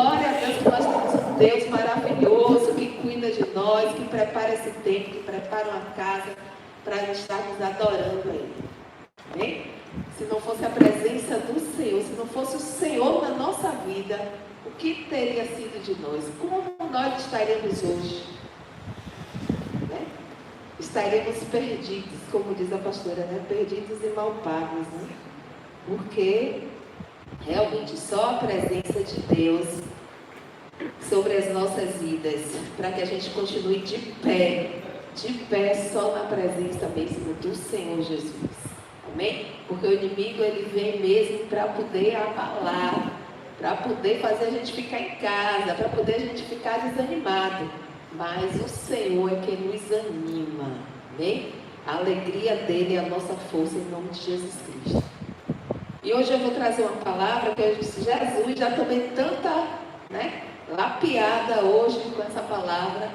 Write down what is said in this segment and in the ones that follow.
Glória a Deus que nós temos um Deus maravilhoso que cuida de nós, que prepara esse tempo, que prepara uma casa para estarmos adorando a Ele. Amém? Se não fosse a presença do Senhor, se não fosse o Senhor na nossa vida, o que teria sido de nós? Como nós estaremos hoje? Né? Estaremos perdidos, como diz a pastora, né? Perdidos e mal pagos, né? Porque realmente só a presença de Deus sobre as nossas vidas, para que a gente continue de pé só na presença mesmo do Senhor Jesus. Amém? Porque o inimigo, ele vem mesmo para poder abalar, para poder fazer a gente ficar em casa, para poder a gente ficar desanimado. Mas o Senhor é quem nos anima. Amém? A alegria dele é a nossa força em nome de Jesus Cristo. E hoje eu vou trazer uma palavra que Jesus já tomei tanta, né, lapiada hoje com essa palavra.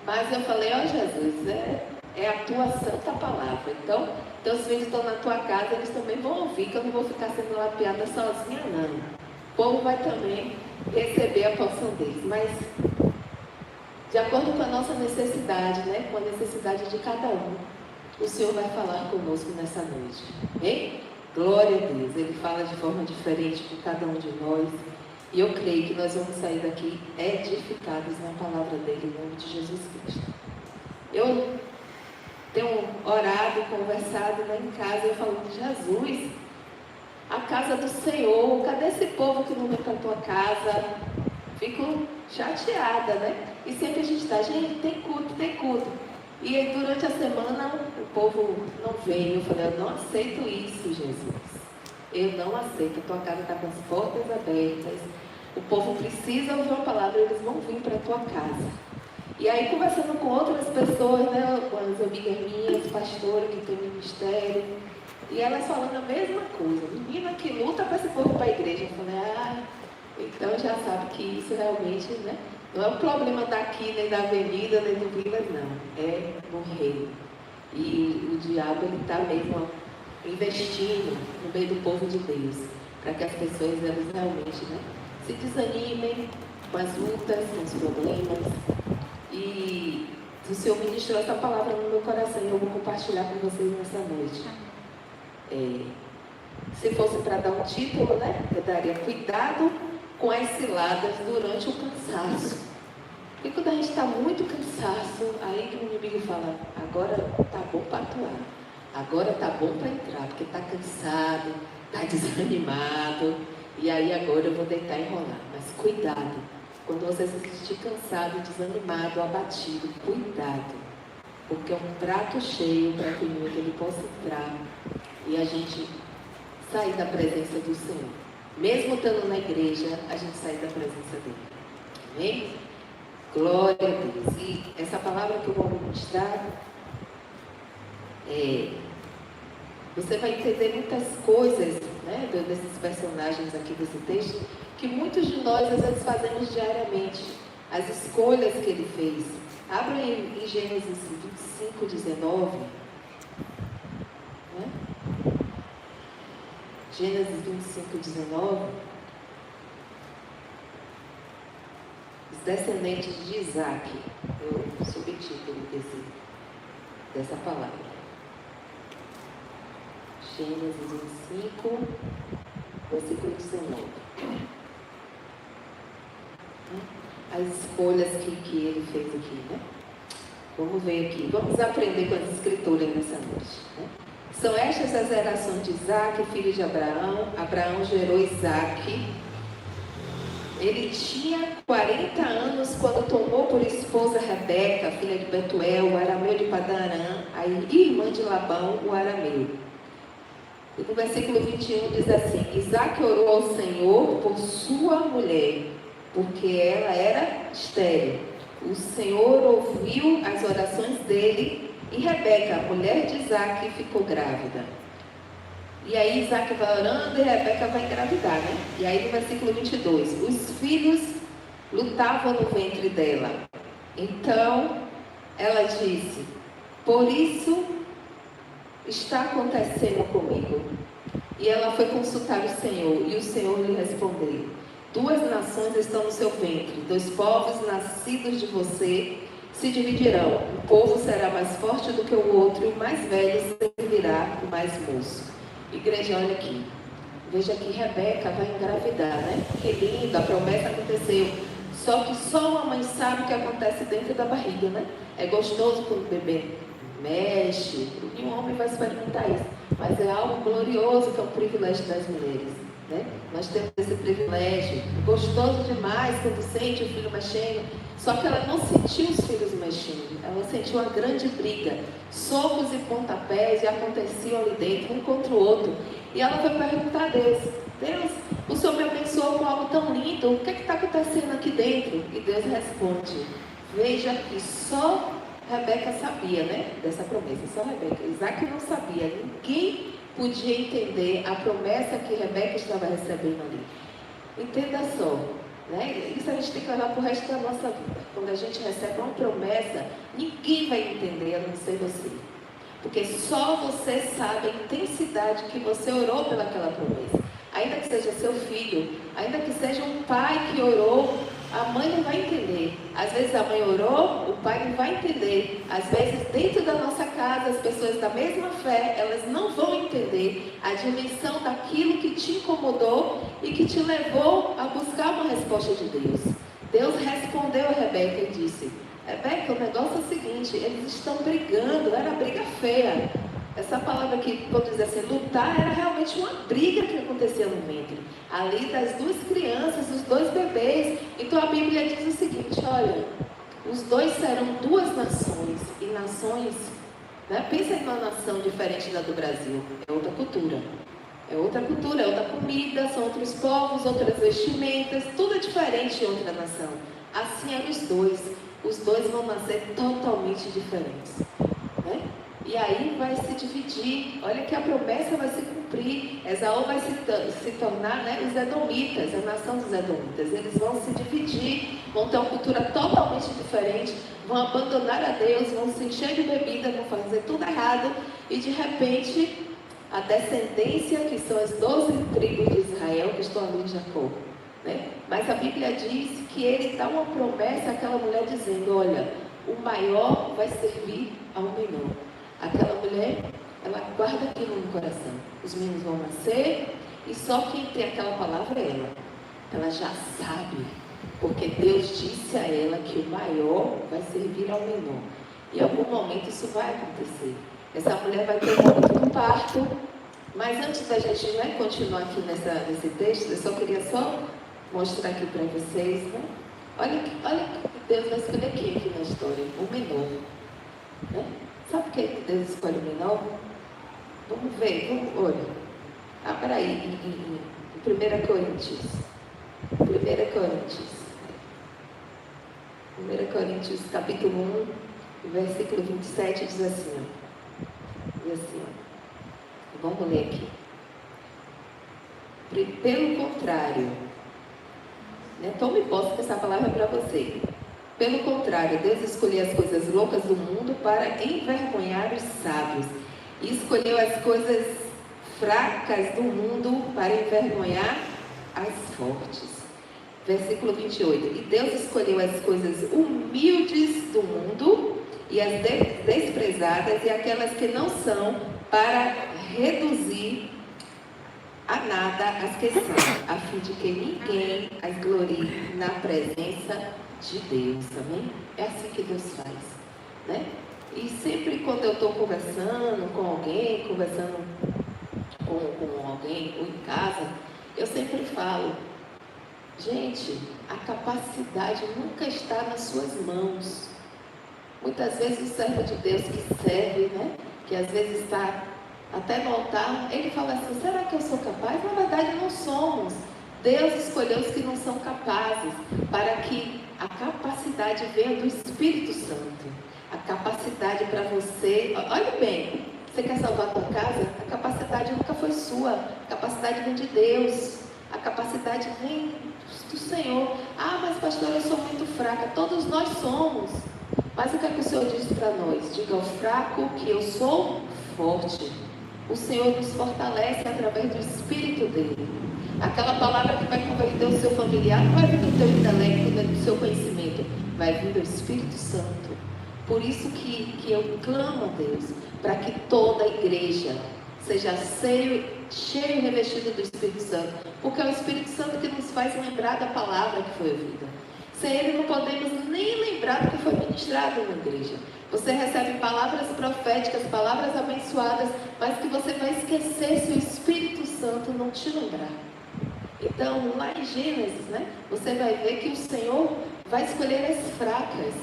Mas eu falei, ó Jesus, é a tua santa palavra. Então, teus filhos estão na tua casa, eles também vão ouvir, que eu não vou ficar sendo lapiada sozinha, não. O povo vai também receber a porção deles. Mas, de acordo com a nossa necessidade, né, com a necessidade de cada um, o Senhor vai falar conosco nessa noite. Amém? Glória a Deus. Ele fala de forma diferente com cada um de nós. E eu creio que nós vamos sair daqui edificados na palavra dele, em nome de Jesus Cristo. Eu tenho orado, conversado lá em casa, eu falo, Jesus, a casa do Senhor, cadê esse povo que não vem para a tua casa? Fico chateada, né? E sempre a gente está, gente, tem culto. E aí, durante a semana o povo não vem. Eu falei, eu não aceito isso, Jesus. Eu não aceito, a tua casa está com as portas abertas. O povo precisa ouvir uma palavra, eles vão vir para a tua casa. E aí, conversando com outras pessoas, né, com as amigas minhas, pastoras que tem ministério, e elas falando a mesma coisa. Menina que luta para esse povo para a igreja. Eu falei, então já sabe que isso realmente, né, não é um problema daqui, nem da avenida, nem do Vila, não. É no reino. E o diabo, ele está mesmo investindo no meio do povo de Deus, para que as pessoas, elas realmente, né, se desanimem com as lutas, com os problemas. E o Senhor ministrou essa palavra no meu coração e eu vou compartilhar com vocês nessa noite. Se fosse para dar um título, né, eu daria cuidado com as ciladas durante o cansaço. Porque quando a gente está muito cansaço, aí que o inimigo fala, agora tá bom para atuar, agora tá bom para entrar, porque tá cansado, tá desanimado, e aí agora eu vou deitar e enrolar. Mas cuidado, quando você se sentir cansado, desanimado, abatido, cuidado, porque é um prato cheio para que ele possa entrar e a gente sair da presença do Senhor. Mesmo estando na igreja, a gente sai da presença dele. Amém? Glória a Deus. E essa palavra que eu vou ministrar, você vai entender muitas coisas, né, desses personagens aqui desse texto, que muitos de nós às vezes fazemos diariamente. As escolhas que ele fez. Abra em Gênesis 25, 19. Né? Gênesis 25, 19. Os descendentes de Isaac. O subtítulo dessa palavra. Gênesis 25, versículo 19. As escolhas que ele fez aqui, né? Vamos ver aqui. Vamos aprender com as escrituras nessa noite, né? São estas as gerações de Isaac, filho de Abraão. Abraão gerou Isaac. Ele tinha 40 anos quando tomou por esposa Rebeca, filha de Betuel, o arameu de Padan-Aram, a irmã de Labão, o arameu. E no versículo 21 diz assim: Isaac orou ao Senhor por sua mulher, porque ela era estéril. O Senhor ouviu as orações dele e Rebeca, a mulher de Isaac, ficou grávida. E aí Isaac vai orando e Rebeca vai engravidar, né? E aí no versículo 22, os filhos lutavam no ventre dela. Então ela disse: por isso está acontecendo comigo. E ela foi consultar o Senhor, e o Senhor lhe respondeu: Duas nações estão no seu ventre, dois povos nascidos de você se dividirão. Um povo será mais forte do que o outro, e o mais velho servirá o mais moço. Igreja, olha aqui. Veja que Rebeca vai engravidar, né? Que lindo, a promessa aconteceu. Só que só uma mãe sabe o que acontece dentro da barriga, né? É gostoso quando o bebê mexe, e um homem vai experimentar isso. Mas é algo glorioso, que é um privilégio das mulheres, né? Nós temos esse privilégio. Gostoso demais quando sente o filho mexendo. Só que ela não sentiu os filhos mexendo. Ela sentiu uma grande briga. Socos e pontapés já aconteciam ali dentro, um contra o outro. E ela foi perguntar a Deus: Deus, o Senhor me abençoou com algo tão lindo, o que está acontecendo aqui dentro? E Deus responde: veja que só Rebeca sabia, né, dessa promessa, só Rebeca. Isaac não sabia, ninguém podia entender a promessa que Rebeca estava recebendo ali. Entenda só, né? Isso a gente tem que levar para o resto da nossa vida. Quando a gente recebe uma promessa, ninguém vai entender, a não ser você. Porque só você sabe a intensidade que você orou pelaquela promessa. Ainda que seja seu filho, ainda que seja um pai que orou, a mãe não vai entender. Às vezes a mãe orou, o pai não vai entender. Às vezes dentro da nossa casa, as pessoas da mesma fé, elas não vão entender a dimensão daquilo que te incomodou e que te levou a buscar uma resposta de Deus. Deus respondeu a Rebeca e disse: Rebeca, o negócio é o seguinte, eles estão brigando, era briga feia. Essa palavra aqui, quando diz assim, lutar, era realmente uma briga que acontecia no ventre. Ali das duas crianças, dos dois bebês. Então a Bíblia diz o seguinte, olha, os dois serão duas nações. E nações, né? Pensa em uma nação diferente da do Brasil. É outra cultura. É outra cultura, é outra comida, são outros povos, outras vestimentas, tudo é diferente em outra nação. Assim eram os dois. Os dois vão nascer totalmente diferentes, né? E aí vai se dividir. Olha que a promessa vai se cumprir. Esaú vai se tornar, né, os edomitas, a nação dos edomitas. Eles vão se dividir, vão ter uma cultura totalmente diferente, vão abandonar a Deus, vão se encher de bebida, vão fazer tudo errado. E de repente, a descendência, que são as 12 tribos de Israel, que estão ali em Jacó, né? Mas a Bíblia diz que ele dá uma promessa àquela mulher dizendo: olha, o maior vai servir ao menor. Aquela mulher, ela guarda aquilo no coração. Os meninos vão nascer e só quem tem aquela palavra é ela. Ela já sabe, porque Deus disse a ela que o maior vai servir ao menor. E em algum momento isso vai acontecer. Essa mulher vai ter um momento do parto. Mas antes da gente, né, continuar aqui nesse texto, eu só queria mostrar aqui para vocês, né? Olha que Deus vai escolher quem aqui na história? O menor, né? Sabe por que Deus escolhe o menor? Vamos ver, olha. Abra aí em 1 Coríntios. 1 Coríntios capítulo 1, versículo 27, diz assim, ó. Diz assim, ó. Vamos ler aqui. Pelo contrário, né? Tome posse que essa palavra é para você. Pelo contrário, Deus escolheu as coisas loucas do mundo para envergonhar os sábios. E escolheu as coisas fracas do mundo para envergonhar as fortes. Versículo 28. E Deus escolheu as coisas humildes do mundo e as desprezadas e aquelas que não são, para reduzir a nada as que são, a fim de que ninguém as glorie na presença de Deus, amém? É assim que Deus faz, né? E sempre quando eu estou conversando com alguém, com alguém ou em casa, eu sempre falo, gente, a capacidade nunca está nas suas mãos. Muitas vezes o servo de Deus que serve, né? Que às vezes está até no altar, ele fala assim, será que eu sou capaz? Na verdade não somos. Deus escolheu os que não são capazes, para que a capacidade venha do Espírito Santo. A capacidade para você, olha bem, você quer salvar a tua casa? A capacidade nunca foi sua, a capacidade vem de Deus, a capacidade vem do Senhor. Ah, mas pastor, eu sou muito fraca. Todos nós somos. Mas o que é que o Senhor diz para nós? Diga ao fraco que eu sou forte. O Senhor nos fortalece através do Espírito dele. Aquela palavra que vai converter o seu familiar não vai vir do teu intelecto, nem do seu conhecimento, vai vir do Espírito Santo. Por isso que eu clamo a Deus, para que toda a igreja seja cheio e revestido do Espírito Santo, porque é o Espírito Santo que nos faz lembrar da palavra que foi ouvida. Sem ele não podemos nem lembrar do que foi ministrado na igreja. Você recebe palavras proféticas, palavras abençoadas, mas que você vai esquecer se o Espírito Santo não te lembrar. Então, lá em Gênesis, né, você vai ver que o Senhor vai escolher as fracas.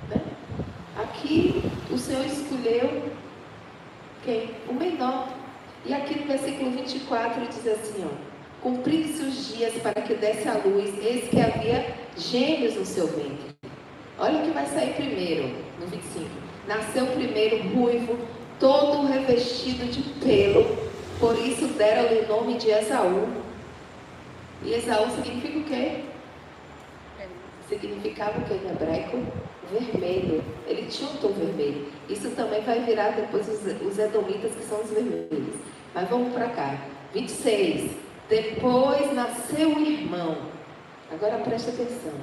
Né? Aqui, o Senhor escolheu quem? O menor. E aqui no versículo 24 diz assim, ó: cumprindo-se os dias para que desse a luz, eis que havia gêmeos no seu ventre. Olha o que vai sair primeiro, no 25. Nasceu primeiro ruivo, todo revestido de pelo, por isso deram-lhe o nome de Esaú. E Esaú significa o quê? Significava o quê em hebraico? Vermelho. Ele tinha um tom vermelho. Isso também vai virar depois os edomitas, que são os vermelhos. Mas vamos para cá. 26. Depois nasceu o irmão. Agora preste atenção.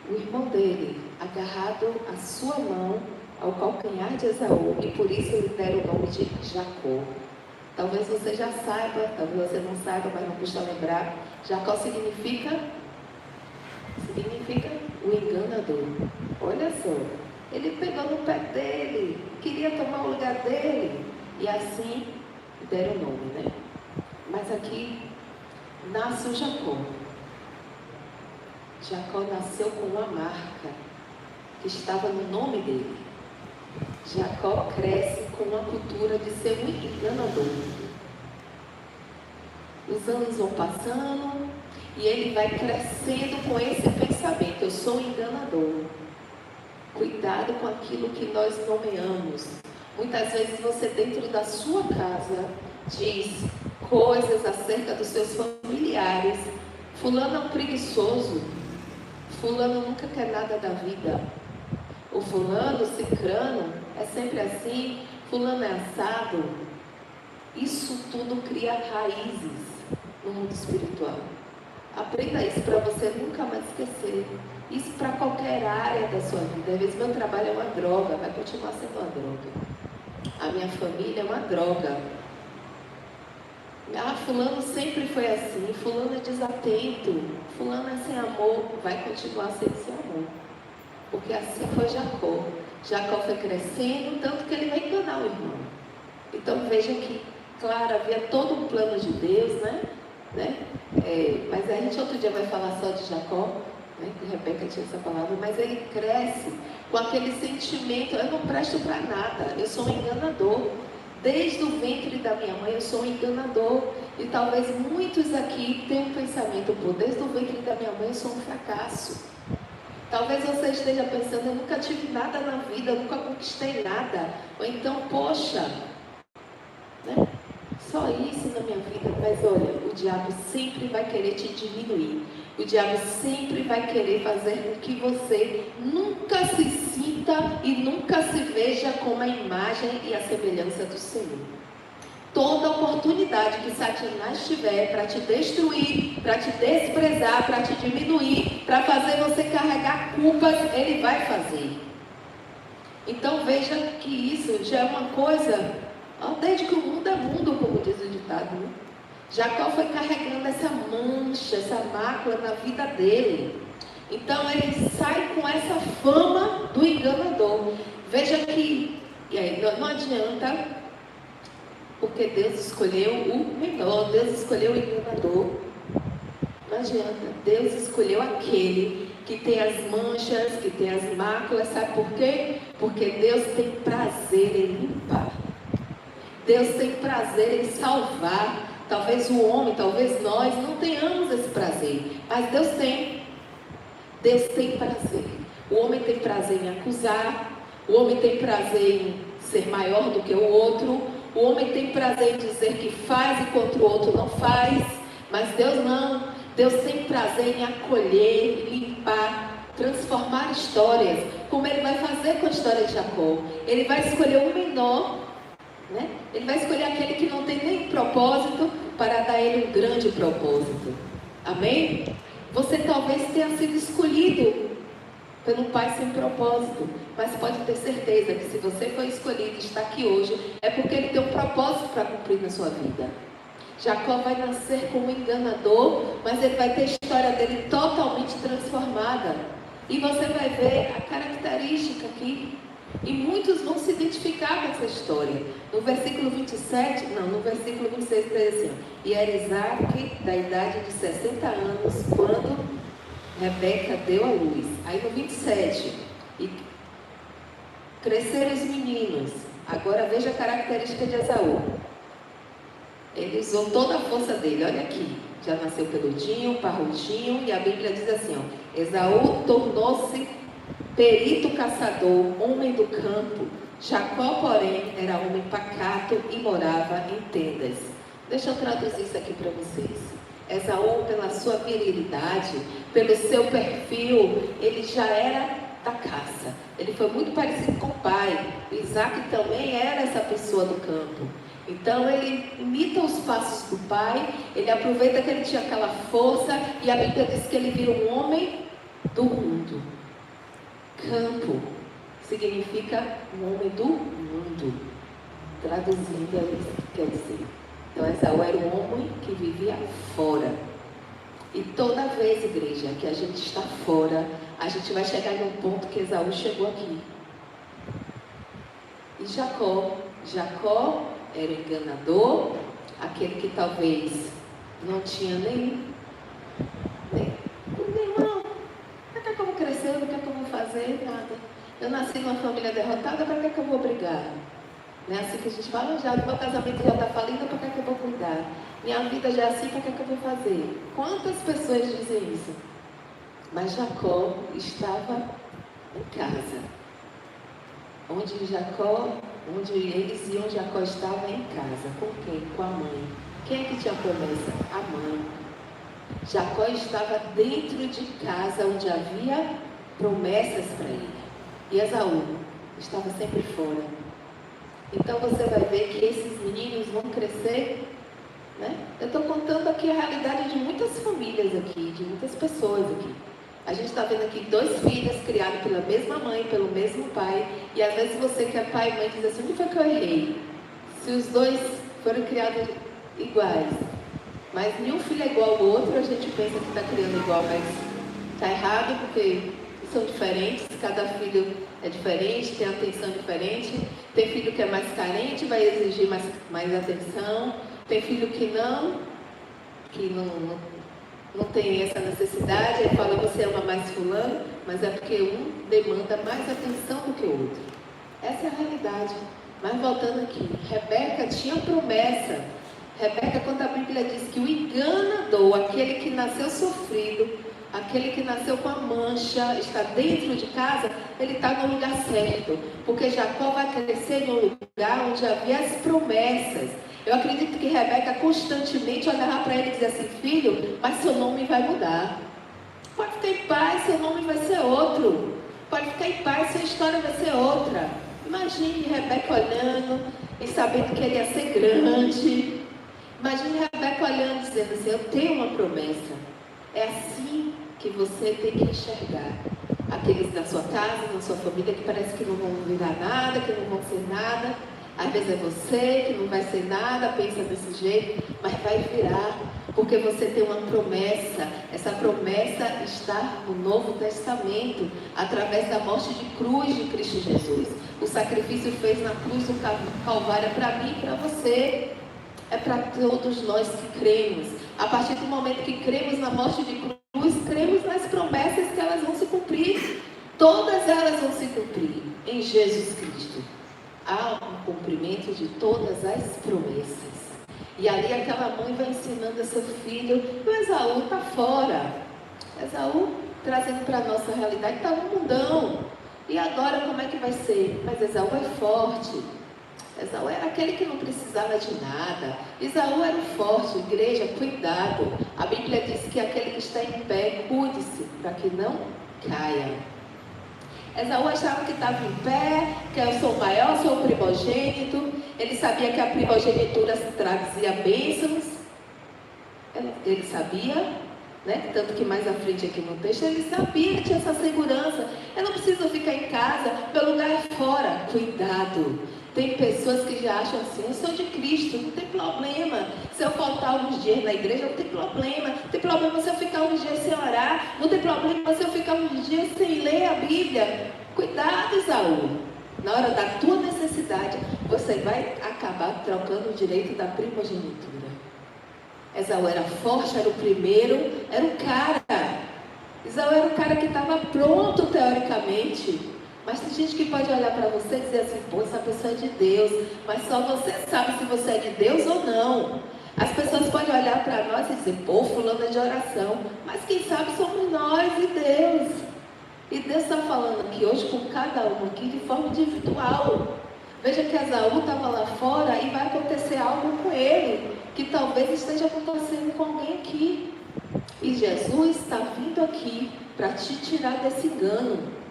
O irmão dele, agarrado à sua mão, ao calcanhar de Esaú, e por isso lhe deram o nome de Jacó. Talvez você já saiba, talvez você não saiba, mas não custa lembrar. Jacó significa o enganador. Olha só, ele pegou no pé dele, queria tomar o lugar dele, e assim deram o nome, né? Mas aqui nasce o Jacó. Jacó nasceu com uma marca que estava no nome dele. Jacó cresce com uma cultura de ser um enganador. Os anos vão passando e ele vai crescendo com esse pensamento: eu sou um enganador. Cuidado com aquilo que nós nomeamos. Muitas vezes você, dentro da sua casa, diz coisas acerca dos seus familiares. Fulano é um preguiçoso. Fulano nunca quer nada da vida. O fulano, cicrano, é sempre assim. Fulano é assado. Isso tudo cria raízes no mundo espiritual. Aprenda isso para você nunca mais esquecer. Isso para qualquer área da sua vida. Às vezes meu trabalho é uma droga, vai continuar sendo uma droga. A minha família é uma droga. Ah, fulano sempre foi assim, fulano é desatento, fulano é sem amor, vai continuar sendo sem amor. Porque assim foi Jacó. Jacó foi crescendo, tanto que ele vai enganar o irmão. Então veja que, claro, havia todo um plano de Deus, né? Mas a gente outro dia vai falar só de Jacó, né? Que Rebeca tinha essa palavra, mas ele cresce com aquele sentimento: eu não presto para nada, eu sou um enganador. Desde o ventre da minha mãe eu sou um enganador. E talvez muitos aqui tenham um pensamento: pô, desde o ventre da minha mãe eu sou um fracasso. Talvez você esteja pensando: eu nunca tive nada na vida, eu nunca conquistei nada. Ou então, poxa, né? Só isso na minha vida. Mas olha, o diabo sempre vai querer te diminuir. O diabo sempre vai querer fazer com que você nunca se sinta e nunca se veja como a imagem e a semelhança do Senhor. Toda oportunidade que Satanás tiver para te destruir, para te desprezar, para te diminuir, para fazer você carregar culpas, ele vai fazer. Então veja que isso já é uma coisa, desde que o mundo é mundo, como diz o ditado, né? Jacó foi carregando essa mancha, essa mácula na vida dele. Então ele sai com essa fama do enganador. Veja que não adianta, porque Deus escolheu o menor, Deus escolheu o enganador. Não adianta, Deus escolheu aquele que tem as manchas, que tem as máculas. Sabe por quê? Porque Deus tem prazer em limpar. Deus tem prazer em salvar. Talvez o homem, talvez nós não tenhamos esse prazer, mas Deus tem. Deus tem prazer. O homem tem prazer em acusar, o homem tem prazer em ser maior do que o outro, o homem tem prazer em dizer que faz enquanto o outro não faz, mas Deus não. Deus tem prazer em acolher, limpar, transformar histórias, como Ele vai fazer com a história de Jacó. Ele vai escolher o menor, né? Ele vai escolher aquele que não tem nem propósito, para dar a ele um grande propósito. Amém? Você talvez tenha sido escolhido pelo Pai sem propósito, mas pode ter certeza que se você foi escolhido e está aqui hoje, é porque Ele tem um propósito para cumprir na sua vida. Jacó vai nascer como enganador, mas ele vai ter a história dele totalmente transformada. E você vai ver a característica aqui. E muitos vão se identificar com essa história. No versículo 27, não, no versículo 26 diz assim: e era Isaac da idade de 60 anos, quando Rebeca deu à luz. Aí no 27, e cresceram os meninos. Agora veja a característica de Esaú. Ele usou toda a força dele, olha aqui. Já nasceu peludinho, parrudinho, e a Bíblia diz assim, ó: Esaú tornou-se perito caçador, homem do campo. Jacó, porém, era homem pacato e morava em tendas. Deixa eu traduzir isso aqui para vocês. Esaú, pela sua virilidade, pelo seu perfil, ele já era da caça. Ele foi muito parecido com o pai. Isaac também era essa pessoa do campo. Então ele imita os passos do pai, ele aproveita que ele tinha aquela força, e a Bíblia diz que ele vira um homem do mundo. Campo significa um homem do mundo. Traduzindo é isso que quer dizer. Então Esaú era um homem que vivia fora. E toda vez, igreja, que a gente está fora, a gente vai chegar num ponto que Esaú chegou aqui. E Jacó era enganador, aquele que talvez não tinha nem irmão. Para que eu vou crescer? Para que eu vou fazer? Nada. Eu nasci numa família derrotada, para que eu vou brigar? Não é assim que a gente fala, já meu casamento já está falido, para que eu vou cuidar? Minha vida já é assim, para que eu vou fazer? Quantas pessoas dizem isso? Mas Jacó estava em casa. Onde eles iam, Jacó estava em casa. Com quem? Com a mãe. Quem é que tinha promessa? A mãe. Jacó estava dentro de casa, onde havia promessas para ele. E Esaú estava sempre fora. Então você vai ver que esses meninos vão crescer, né? Eu estou contando aqui a realidade de muitas famílias aqui, de muitas pessoas aqui. A gente está vendo aqui 2 filhos criados pela mesma mãe, pelo mesmo pai. E às vezes você que é pai e mãe diz assim: onde foi que eu errei? Se os 2 foram criados iguais, mas nenhum filho é igual ao outro, a gente pensa que está criando igual, mas está errado, porque são diferentes, cada filho é diferente, tem atenção diferente. Tem filho que é mais carente, vai exigir mais atenção. Tem filho que não tem essa necessidade, aí fala: você ama mais fulano, mas é porque um demanda mais atenção do que o outro. Essa é a realidade. Mas voltando aqui, Rebeca tinha promessa. Rebeca, quando a Bíblia diz que o enganador, aquele que nasceu sofrido, aquele que nasceu com a mancha, está dentro de casa, ele está no lugar certo. Porque Jacó vai crescer em um lugar onde havia as promessas. Eu acredito que Rebeca constantemente olhava para ele e dizia assim: filho, mas seu nome vai mudar. Pode ficar em paz, seu nome vai ser outro. Pode ficar em paz, sua história vai ser outra. Imagine Rebeca olhando e sabendo que ele ia ser grande. Imagine Rebeca olhando e dizendo assim: eu tenho uma promessa. É assim que você tem que enxergar aqueles da sua casa, da sua família, que parece que não vão virar nada, que não vão ser nada. Às vezes é você que não vai ser nada, pensa desse jeito, mas vai virar, porque você tem uma promessa. Essa promessa está no Novo Testamento, através da morte de cruz de Cristo Jesus. O sacrifício fez na cruz do Calvário para mim e para você. É para todos nós que cremos. A partir do momento que cremos na morte de cruz, cremos nas promessas que elas vão se cumprir. Todas elas vão se cumprir em Jesus Cristo. Há um cumprimento de todas as promessas. E ali aquela mãe vai ensinando a seu filho. E o Esaú está fora. Esaú, trazendo para a nossa realidade, está no mundão. E agora como é que vai ser? Mas Esaú é forte. Esaú era aquele que não precisava de nada. Esaú era o forte. Igreja, cuidado. A Bíblia diz que aquele que está em pé, cuide-se para que não caia. Esaú achava que estava em pé, que eu sou o maior, sou o primogênito. Ele sabia que a primogenitura trazia bênçãos. Ele sabia, né? Tanto que mais à frente aqui no texto, ele sabia que tinha essa segurança. Eu não preciso ficar em casa, meu lugar é fora. Cuidado! Tem pessoas que já acham assim, eu sou de Cristo, não tem problema. Se eu faltar alguns dias na igreja, não tem problema. Não tem problema se eu ficar uns dias sem orar. Não tem problema se eu ficar uns dias sem ler a Bíblia. Cuidado, Esaú. Na hora da tua necessidade, você vai acabar trocando o direito da primogenitura. Esaú era forte, era o primeiro, era o cara. Esaú era o cara que estava pronto teoricamente. Mas tem gente que pode olhar para você e dizer assim, pô, essa pessoa é de Deus, mas só você sabe se você é de Deus ou não. As pessoas podem olhar para nós e dizer, pô, fulano é de oração, mas quem sabe somos nós e Deus. E Deus está falando aqui hoje com cada um aqui de forma individual. Veja que Esaú estava lá fora e vai acontecer algo com ele, que talvez esteja acontecendo com alguém aqui. E Jesus está vindo aqui para te tirar desse engano.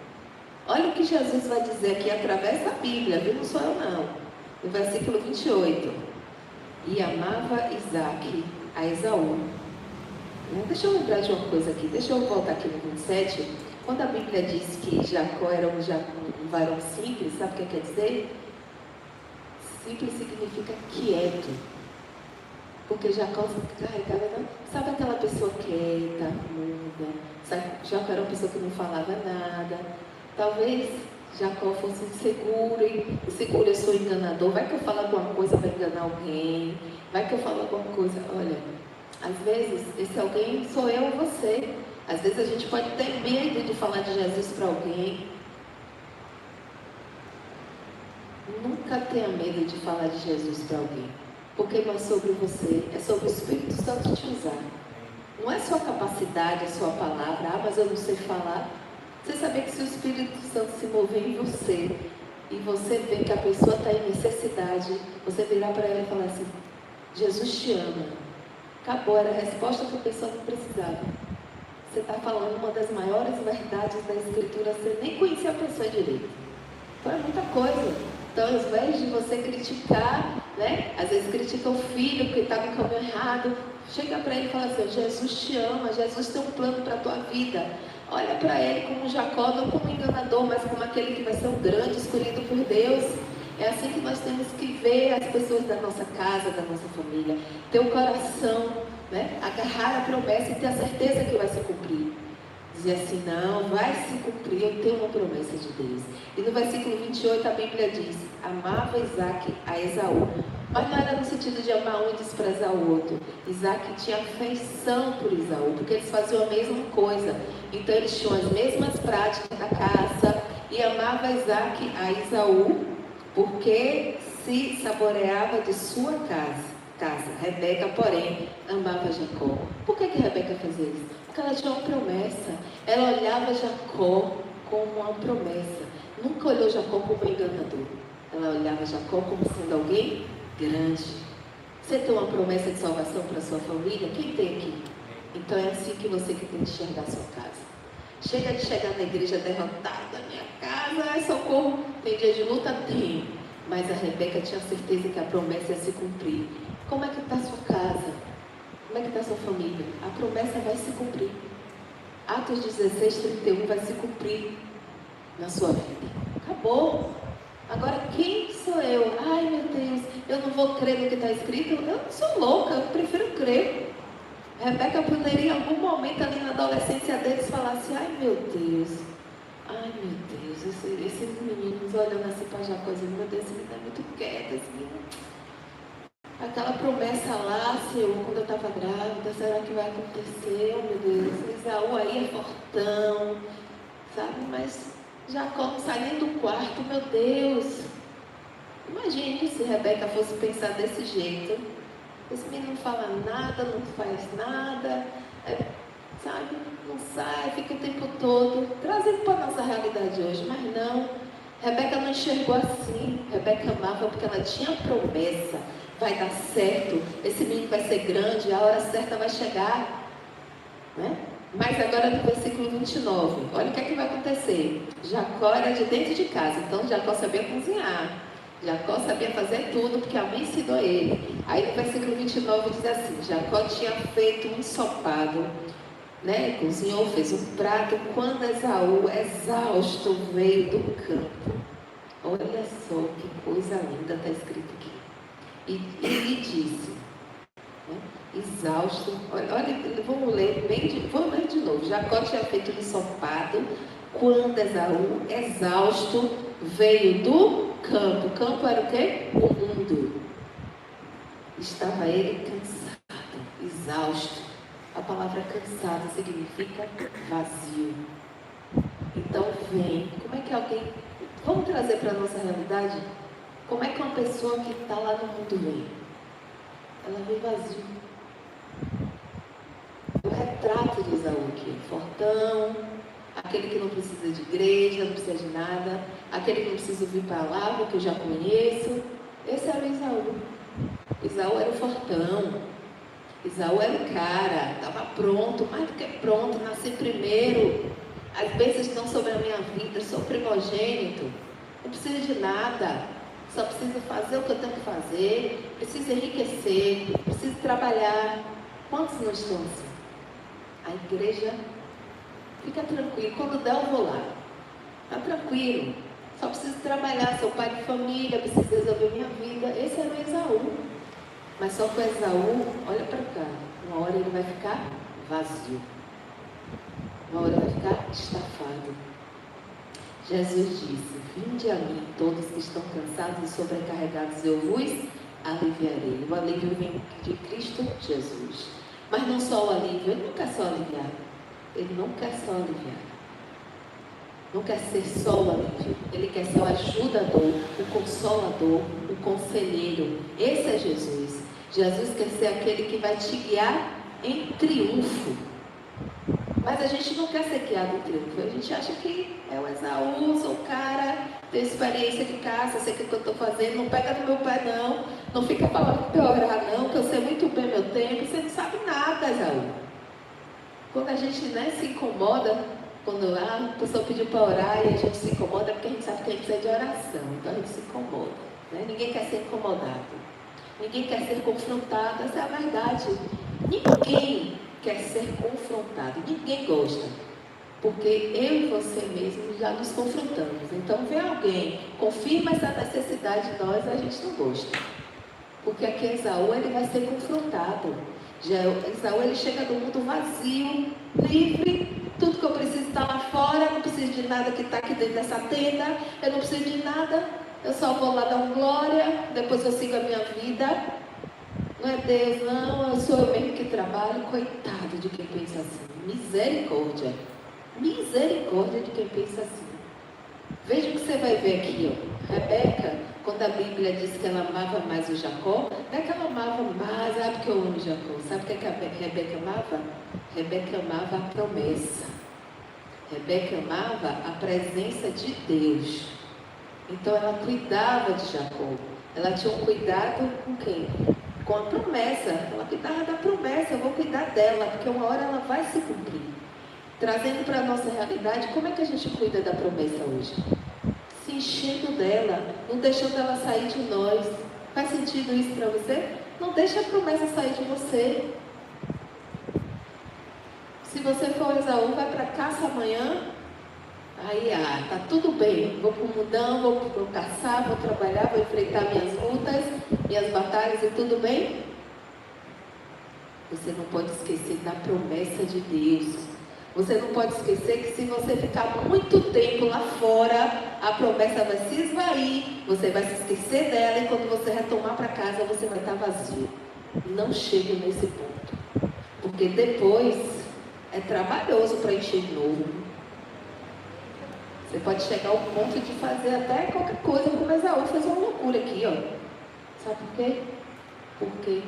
Olha o que Jesus vai dizer aqui através da Bíblia, viu? Não sou eu não. No versículo 28. E amava Isaque a Esaú. Deixa eu lembrar de uma coisa aqui, deixa eu voltar aqui no 27. Quando a Bíblia diz que Jacó era um varão simples, sabe o que quer dizer? Simples significa quieto. Porque Jacó carregava, sabe aquela pessoa quieta, muda. Jacó era uma pessoa que não falava nada. Talvez Jacó fosse inseguro, e seguro, eu sou enganador, vai que eu falo alguma coisa para enganar alguém, vai que eu falo alguma coisa, olha, às vezes esse alguém sou eu ou você, às vezes a gente pode ter medo de falar de Jesus para alguém. Nunca tenha medo de falar de Jesus para alguém, porque não é sobre você, é sobre o Espírito Santo te usar. Não é sua capacidade, a sua palavra, mas eu não sei falar. Você saber que se o Espírito Santo se mover em você, e você vê que a pessoa está em necessidade, você virar para ela e falar assim, Jesus te ama. Acabou, era a resposta que a pessoa não precisava. Você está falando uma das maiores verdades da Escritura, você nem conhecia a pessoa direito. Então é muita coisa. Então, ao invés de você criticar, né? Às vezes critica o filho que está no caminho errado, chega para ele e fala assim, Jesus te ama, Jesus tem um plano para a tua vida. Olha para ele como Jacó, não como enganador, mas como aquele que vai ser um grande, escolhido por Deus. É assim que nós temos que ver as pessoas da nossa casa, da nossa família. Ter o coração, né? Agarrar a promessa e ter a certeza que vai se cumprir. Dizer assim, não, vai se cumprir, eu tenho uma promessa de Deus. E no versículo 28 a Bíblia diz, amava Isaque a Esaú. Mas não era no sentido de amar um e desprezar o outro. Isaque tinha afeição por Esaú, porque eles faziam a mesma coisa. Então eles tinham as mesmas práticas da caça. E amava Isaque a Esaú, porque se saboreava de sua casa. Rebeca, porém, amava Jacó. Por que Rebeca fazia isso? Porque ela tinha uma promessa. Ela olhava Jacó como uma promessa. Nunca olhou Jacó como enganador. Ela olhava Jacó como sendo alguém grande. Você tem uma promessa de salvação para a sua família? Quem tem aqui? Então é assim que você que tem que enxergar a sua casa. Chega de chegar na igreja derrotada, minha casa é socorro. Tem dia de luta? Tem. Mas a Rebeca tinha certeza que a promessa ia se cumprir. Como é que está a sua casa? Como é que está a sua família? A promessa vai se cumprir. Atos 16, 31 vai se cumprir na sua vida. Acabou. Agora, quem sou eu? Ai, meu Deus, eu não vou crer no que está escrito. Eu não sou louca, eu prefiro crer. Rebeca poderia, em algum momento ali na adolescência deles, falar assim, ai, meu Deus, esses meninos olhando assim para Jacó, dizendo, meu Deus, esse menino é muito quieto, esse menino. Aquela promessa lá, Senhor, quando eu estava grávida, será que vai acontecer? Oh, meu Deus, Esaú aí é fortão, sabe? Mas Jacó não sai nem do quarto, meu Deus. Imagine se Rebeca fosse pensar desse jeito. Esse menino não fala nada, não faz nada, sabe? Não sai, fica o tempo todo. Trazendo para a nossa realidade hoje, mas não. Rebeca não enxergou assim. Rebeca amava porque ela tinha promessa. Vai dar certo, esse menino vai ser grande, a hora certa vai chegar, né? Mas agora no versículo 29, olha o que é que vai acontecer. Jacó era de dentro de casa, então Jacó sabia cozinhar, Jacó sabia fazer tudo, porque a mãe ensinou ele. Aí no versículo 29 diz assim: Jacó tinha feito um ensopado, né? Cozinhou, fez um prato, quando Esaú, exausto, veio do campo. Olha só que coisa linda está escrito aqui. E lhe disse, né? Exausto, olha, vamos ler de novo. Jacó tinha feito um ensopado, quando Esaú, exausto, veio do campo. O campo era o quê? O mundo. Estava ele cansado, exausto. A palavra cansado significa vazio. Então vem, como é que alguém, vamos trazer para a nossa realidade? Como é que uma pessoa que está lá no mundo vem? Ela vem vazio. O retrato de Esaú aqui, fortão, aquele que não precisa de igreja, não precisa de nada, aquele que não precisa ouvir palavra, que eu já conheço. Esse era o Esaú. Esaú era o fortão. Esaú era o cara, estava pronto, mais do que pronto, nasci primeiro. As bênçãos estão sobre a minha vida, sou primogênito, não preciso de nada, só preciso fazer o que eu tenho que fazer, preciso enriquecer, preciso trabalhar. Quantos não estão assim? A igreja, fica tranquilo, quando der eu vou lá, está tranquilo, só preciso trabalhar, sou pai de família, preciso resolver minha vida. Esse era o Esaú. Mas só que o Esaú, olha para cá, uma hora ele vai ficar vazio. Uma hora vai ficar estafado. Jesus disse: Vinde a mim, todos que estão cansados e sobrecarregados, eu vos aliviarei. O alívio vem de Cristo Jesus. Mas não só o alívio, ele não quer só aliviar. Ele não quer só aliviar. Não quer ser só o alívio. Ele quer ser o ajudador, o consolador, o conselheiro. Esse é Jesus. Jesus quer ser aquele que vai te guiar em triunfo. Mas a gente não quer ser guiado em triunfo. A gente acha que é o Esaú, sou o cara, tenho experiência de caça, sei o que eu estou fazendo, não pega no meu pé não, não fica falando para eu orar não, que eu sei muito bem meu tempo. Você não sabe nada, Esaú. Quando a gente, né, se incomoda, quando a pessoa pediu para orar e a gente se incomoda, é porque a gente sabe que a gente precisa de oração, então a gente se incomoda, né? Ninguém quer ser incomodado, ninguém quer ser confrontado, essa é a verdade. Ninguém quer ser confrontado, ninguém gosta, porque eu e você mesmo já nos confrontamos. Então vem alguém, confirma essa necessidade de nós, a gente não gosta, porque aqui Esaú, ele vai ser confrontado. Já Esaú, ele chega do mundo vazio, livre, tudo que eu preciso está lá fora, não preciso de nada que está aqui dentro dessa tenda, eu não preciso de nada, eu só vou lá dar uma glória, depois eu sigo a minha vida. Não é Deus, não, sou eu mesmo que trabalho. Coitado de quem pensa assim. Misericórdia. Misericórdia de quem pensa assim. Veja o que você vai ver aqui, ó. Rebeca, quando a Bíblia diz que ela amava mais o Jacó, não é que ela amava mais, porque eu amo o Jacó. Sabe o que a Rebeca amava? Rebeca amava a promessa. Rebeca amava a presença de Deus. Então ela cuidava de Jacó. Ela tinha um cuidado com quem? Com a promessa. Ela cuidava da promessa. Eu vou cuidar dela, porque uma hora ela vai se cumprir. Trazendo para a nossa realidade, como é que a gente cuida da promessa hoje? Se enchendo dela, não deixando ela sair de nós. Faz sentido isso para você? Não deixa a promessa sair de você. Se você for Esaú, vai para caça amanhã. Aí, tá tudo bem. Vou para o mundão, vou caçar, vou trabalhar, vou enfrentar minhas lutas, minhas batalhas e tudo bem? Você não pode esquecer da promessa de Deus. Você não pode esquecer que se você ficar muito tempo lá fora, a promessa vai se esvair, você vai se esquecer dela e quando você retomar para casa, você vai estar vazio. Não chegue nesse ponto. Porque depois é trabalhoso para encher de novo. Você pode chegar ao ponto de fazer até qualquer coisa, como Esaú fez uma loucura aqui, ó. Sabe por quê? Porque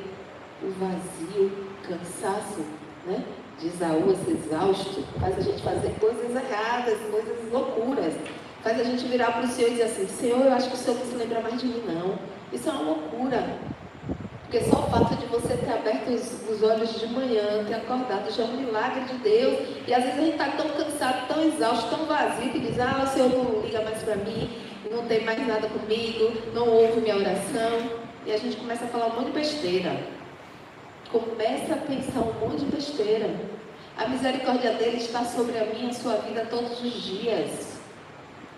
o vazio, o cansaço, né, de Esaú, esse exausto, faz a gente fazer coisas erradas, coisas loucuras. Faz a gente virar para o Senhor e dizer assim: Senhor, eu acho que o Senhor não se lembra mais de mim, não. Isso é uma loucura. Porque só o fato de você ter aberto os olhos de manhã, ter acordado, já é um milagre de Deus. E às vezes a gente está tão cansado, tão exausto, tão vazio, que diz: o Senhor não liga mais para mim, não tem mais nada comigo, não ouve minha oração. e a gente começa a falar um monte de besteira. Começa a pensar um monte de besteira. A misericórdia dele está sobre a minha e a sua vida todos os dias.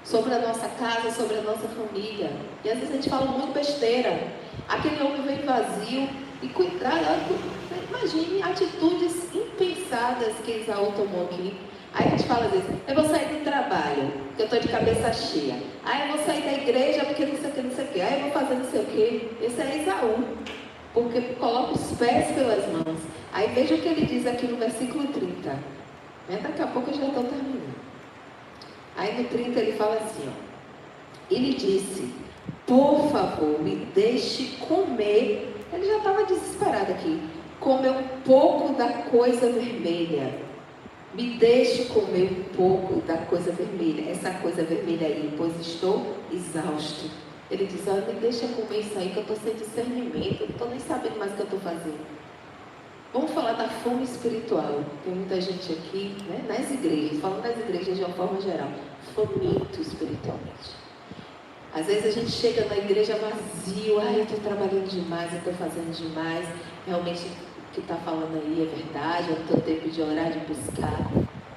Sobre a nossa casa, sobre a nossa família. E às vezes a gente fala um monte de besteira. Aquele homem veio vazio. E cuidado, imagine atitudes impensadas que Esaú tomou aqui. Aí a gente fala às vezes, eu vou sair do trabalho, porque eu estou de cabeça cheia. Aí eu vou sair da igreja, porque não sei o que, não sei o que. Aí eu vou fazer não sei o que. Esse é Esaú. Porque coloca os pés pelas mãos. Aí veja o que ele diz aqui no versículo 30. Daqui a pouco eu já estou terminando. Aí no 30 ele fala assim, ó. Ele disse, por favor, me deixe comer. Ele já estava desesperado aqui. Comer um pouco da coisa vermelha. Me deixe comer um pouco da coisa vermelha. Essa coisa vermelha aí, pois estou exausto. Ele diz, olha, me deixa comer isso aí que eu estou sem discernimento. Eu não estou nem sabendo mais o que eu estou fazendo. Vamos falar da fome espiritual. Tem muita gente aqui, né, nas igrejas, falando das igrejas de uma forma geral, faminto espiritualmente. Às vezes a gente chega na igreja vazio, eu estou trabalhando demais, eu estou fazendo demais, realmente o que está falando aí é verdade, eu não tenho tempo de orar, de buscar.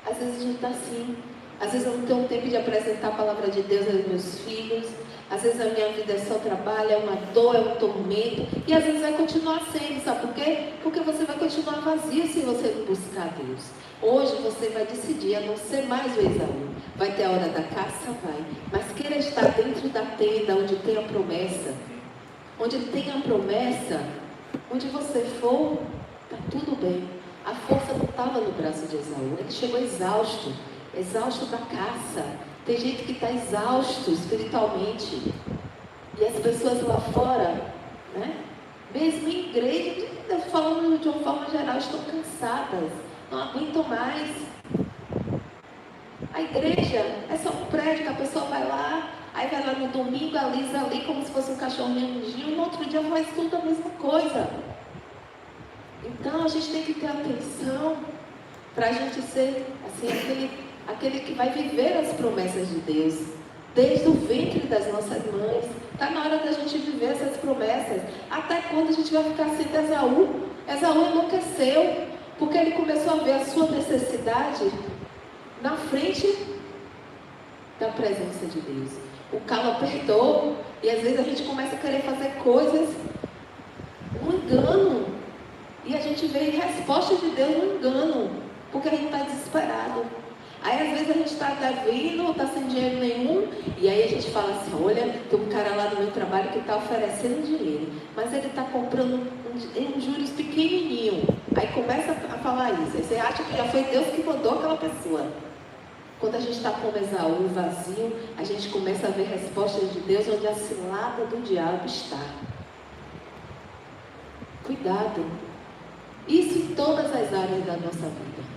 Às vezes a gente está assim, às vezes eu não tenho tempo de apresentar a palavra de Deus aos meus filhos, às vezes a minha vida é só trabalho, é uma dor, é um tormento, e às vezes vai continuar sendo, sabe por quê? Porque você vai continuar vazio se você não buscar Deus. Hoje você vai decidir a não ser mais o Esaú. Vai ter a hora da caça? Vai. Mas queira estar dentro da tenda onde tem a promessa. Onde tem a promessa, onde você for, está tudo bem. A força não estava no braço de Esaú. Ele chegou exausto. Exausto da caça. Tem gente que está exausto espiritualmente. E as pessoas lá fora, né? Mesmo em igreja, falando de uma forma geral, estão cansadas. Não aguentam mais. A igreja é só um prédio que a pessoa vai lá, aí vai lá no domingo, alisa ali como se fosse um cachorrinho ungido, e no outro dia faz tudo a mesma coisa. Então a gente tem que ter atenção para a gente ser assim, aquele que vai viver as promessas de Deus, desde o ventre das nossas mães. Está na hora da gente viver essas promessas. Até quando a gente vai ficar assim de Esaú? Esaú enlouqueceu, porque ele começou a ver a sua necessidade na frente da presença de Deus. O calo apertou e às vezes a gente começa a querer fazer coisas no engano. E a gente vê resposta de Deus no engano, porque a gente está desesperado. Aí às vezes a gente está devendo, não está sem dinheiro nenhum, e aí a gente fala assim, olha, tem um cara lá no meu trabalho que está oferecendo dinheiro, mas ele está comprando em juros pequenininho. Aí começa a falar isso, aí você acha que já foi Deus que mandou aquela pessoa. Quando a gente está com o Esaú vazio, a gente começa a ver respostas de Deus onde a cilada do diabo está. Cuidado. Isso em todas as áreas da nossa vida.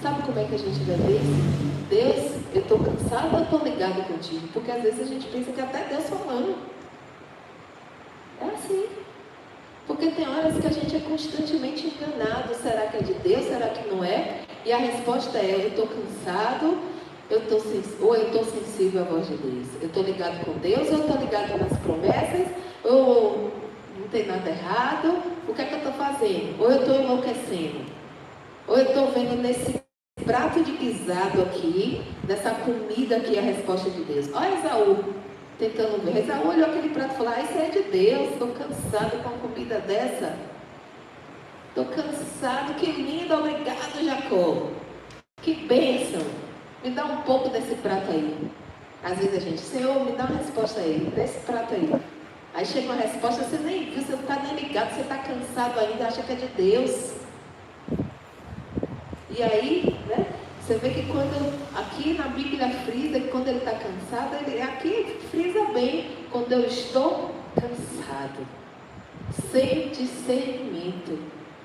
Sabe como é que a gente vai ver isso? Deus, eu estou cansado, eu estou ligado contigo. Porque às vezes a gente pensa que até Deus falando. É assim. Porque tem horas que a gente é constantemente enganado. Será que é de Deus? Será que não é? E a resposta é, eu estou cansado, ou eu estou sensível à voz de Deus. Eu estou ligado com Deus, ou eu estou ligado nas promessas, ou não tem nada errado. O que é que eu estou fazendo? Ou eu estou enlouquecendo, ou eu estou vendo nesse prato de guisado aqui, nessa comida aqui, a resposta de Deus. Olha Esaú, tentando ver. Esaú olhou aquele prato e falou, isso é de Deus, estou cansado com uma comida dessa. Estou cansado, que lindo, obrigado Jacó. Que bênção. Me dá um pouco desse prato aí. Às vezes a gente, Senhor, me dá uma resposta aí, desse prato aí. Aí chega uma resposta, você nem viu, você não está nem ligado, você está cansado ainda, acha que é de Deus. E aí, né, você vê que quando, aqui na Bíblia frisa, que quando ele está cansado, aqui frisa bem, quando eu estou cansado, sem discernimento.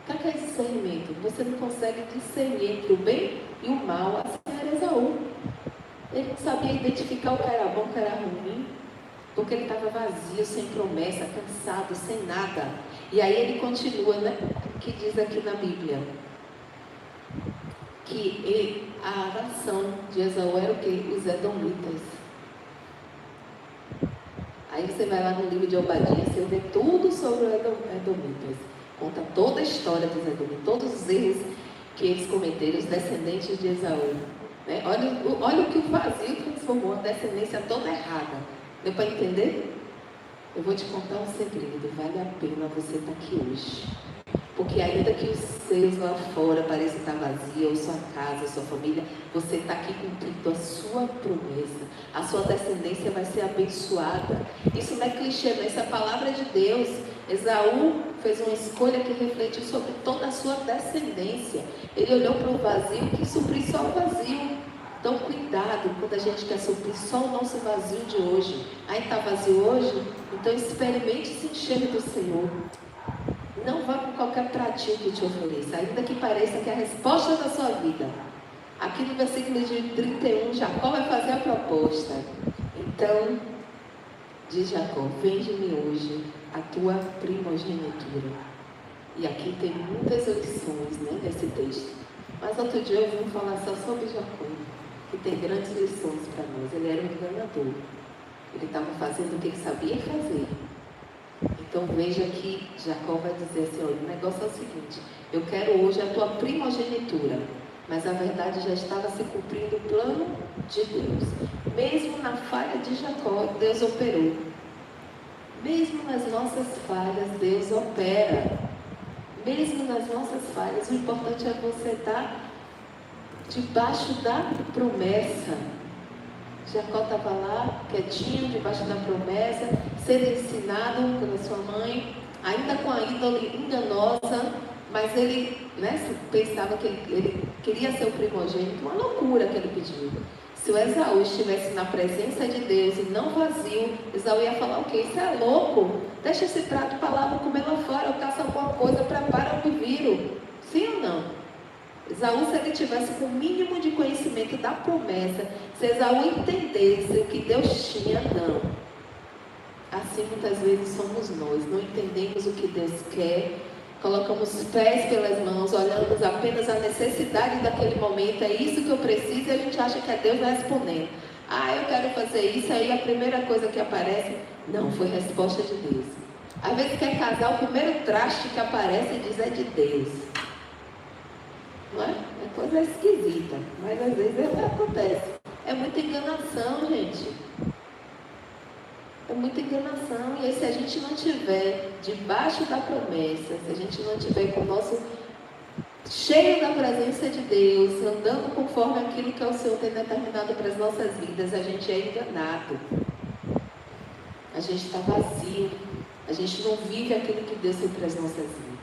O que é discernimento? Você não consegue discernir entre o bem e o mal. Assim era Esaú. Ele não sabia identificar o que era bom, o que era ruim, porque ele estava vazio, sem promessa, cansado, sem nada. E aí ele continua, né? Que diz aqui na Bíblia que a nação de Esaú era o quê? Os edomitas. Aí você vai lá no livro de Obadias, você vê tudo sobre os edomitas. Conta toda a história dos edomitas, todos os erros que eles cometeram, os descendentes de Esaú. Né? Olha o que o vazio transformou, a descendência toda errada. Deu para entender? Eu vou te contar um segredo, vale a pena você estar aqui hoje. Porque ainda que os seus lá fora pareçam estar vazios, ou sua casa, sua família, você está aqui cumprindo a sua promessa. A sua descendência vai ser abençoada. Isso não é clichê, não, isso é a palavra de Deus. Esaú fez uma escolha que refletiu sobre toda a sua descendência. Ele olhou para o vazio e quis suprir só o vazio. Então cuidado quando a gente quer suprir só o nosso vazio de hoje. Aí está vazio hoje? Então experimente se encher do Senhor. Não vá com qualquer pratinho que te ofereça, ainda que pareça que é a resposta da sua vida. Aqui no versículo de 31, Jacó vai fazer a proposta. Então, diz Jacó, vende-me hoje a tua primogenitura. E aqui tem muitas lições, né, nesse texto. Mas outro dia eu vim falar só sobre Jacó, que tem grandes lições para nós. Ele era um enganador. Ele estava fazendo o que ele sabia fazer. Então veja que Jacó vai dizer assim, olha, o negócio é o seguinte, eu quero hoje a tua primogenitura, mas a verdade já estava se cumprindo o plano de Deus. Mesmo na falha de Jacó, Deus operou. Mesmo nas nossas falhas, Deus opera. Mesmo nas nossas falhas, o importante é você estar debaixo da promessa. Jacó estava lá, quietinho, debaixo da promessa, sendo ensinado pela sua mãe, ainda com a índole enganosa, mas ele, né, pensava que ele queria ser o primogênito, uma loucura que ele pediu. Se o Esaú estivesse na presença de Deus e não vazio, Esaú ia falar o quê? Isso é louco, deixa esse prato para lá, vou comer lá fora, eu caço alguma coisa, prepara o viro. Sim ou não? Esaú, se ele tivesse com o mínimo de conhecimento da promessa, se Esaú entendesse o que Deus tinha, não. Assim muitas vezes somos nós, não entendemos o que Deus quer, colocamos os pés pelas mãos, olhamos apenas a necessidade daquele momento, é isso que eu preciso, e a gente acha que é Deus respondendo. Ah, eu quero fazer isso, aí a primeira coisa que aparece, não, foi resposta de Deus. Às vezes quer casar, o primeiro traste que aparece diz é de Deus. Não é? É coisa esquisita, mas às vezes acontece. É muita enganação, gente. É muita enganação. E aí, se a gente não tiver debaixo da promessa, se a gente não tiver com o nosso cheio da presença de Deus, andando conforme aquilo que o Senhor tem determinado para as nossas vidas, a gente é enganado. A gente está vazio. A gente não vive aquilo que Deus tem para as nossas vidas.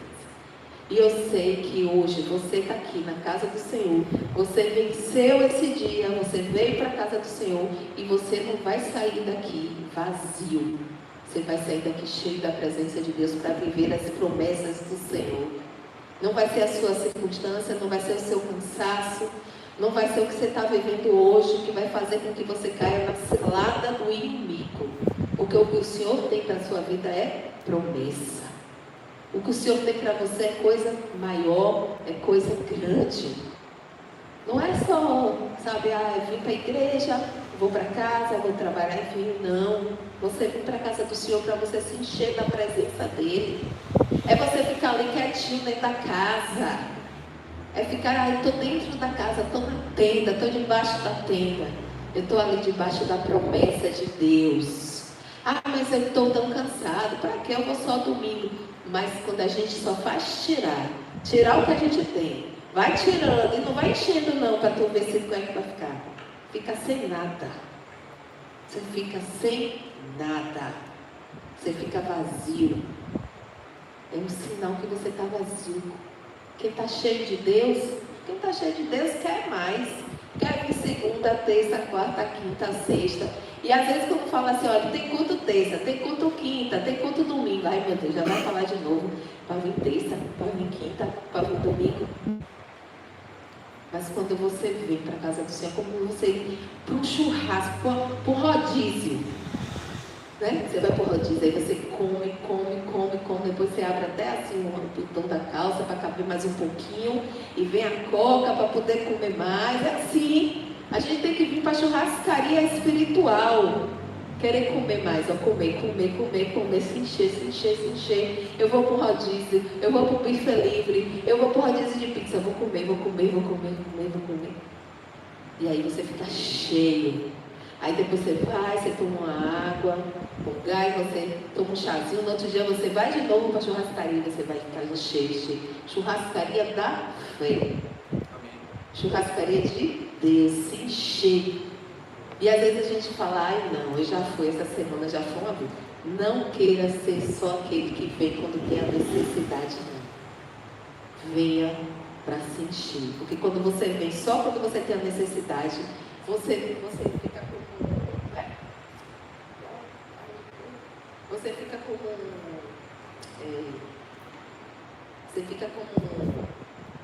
E eu sei que hoje você está aqui na casa do Senhor, você venceu esse dia, você veio para a casa do Senhor e você não vai sair daqui vazio. Você vai sair daqui cheio da presença de Deus para viver as promessas do Senhor. Não vai ser a sua circunstância, não vai ser o seu cansaço, não vai ser o que você está vivendo hoje que vai fazer com que você caia na cilada do inimigo. Porque o que o Senhor tem para a sua vida é promessa. O que o Senhor tem para você é coisa maior, é coisa grande. Não é só, sabe, eu vim para a igreja, vou para casa, vou trabalhar, enfim, não. Você vem para a casa do Senhor para você se encher da presença dEle. É você ficar ali quietinho dentro da casa. É ficar, estou dentro da casa, estou na tenda, estou debaixo da tenda. Eu estou ali debaixo da promessa de Deus. Ah, mas eu estou tão cansado, para que eu vou só domingo? Mas quando a gente só faz tirar o que a gente tem, vai tirando e não vai enchendo não, para tu ver se como é que vai ficar. Fica sem nada. Você fica sem nada. Você fica vazio. É um sinal que você está vazio. Quem está cheio de Deus quer mais. Quer vir segunda, terça, quarta, quinta, sexta. E às vezes quando fala assim, olha, tem culto terça, tem culto quinta, tem culto domingo. Ai meu Deus, já vai falar de novo. Para vir terça, para vir quinta, para vir domingo. Mas quando você vem para a casa do Senhor, como você ir para um churrasco, para um rodízio. Né? Você vai para o rodízio, aí você come. Depois você abre até assim o botão da calça para caber mais um pouquinho. E vem a coca para poder comer mais. É assim. A gente tem que vir para a churrascaria espiritual. Querer comer mais, ó, comer, se encher. Eu vou pro rodízio, eu vou pro buffet livre, eu vou pro rodízio de pizza, vou comer. E aí você fica cheio. Aí depois você vai, você toma uma água, com gás, você toma um chazinho, no outro dia você vai de novo pra churrascaria, você vai ficar cheio. Churrascaria da fé. Churrascaria de Deus, se encher. E às vezes a gente fala, ai não, eu já fui essa semana, já foi uma vez. Não queira ser só aquele que vem quando tem a necessidade, não. Venha para se encher. Porque quando você vem só quando você tem a necessidade, você fica como... Você fica como... Você fica como...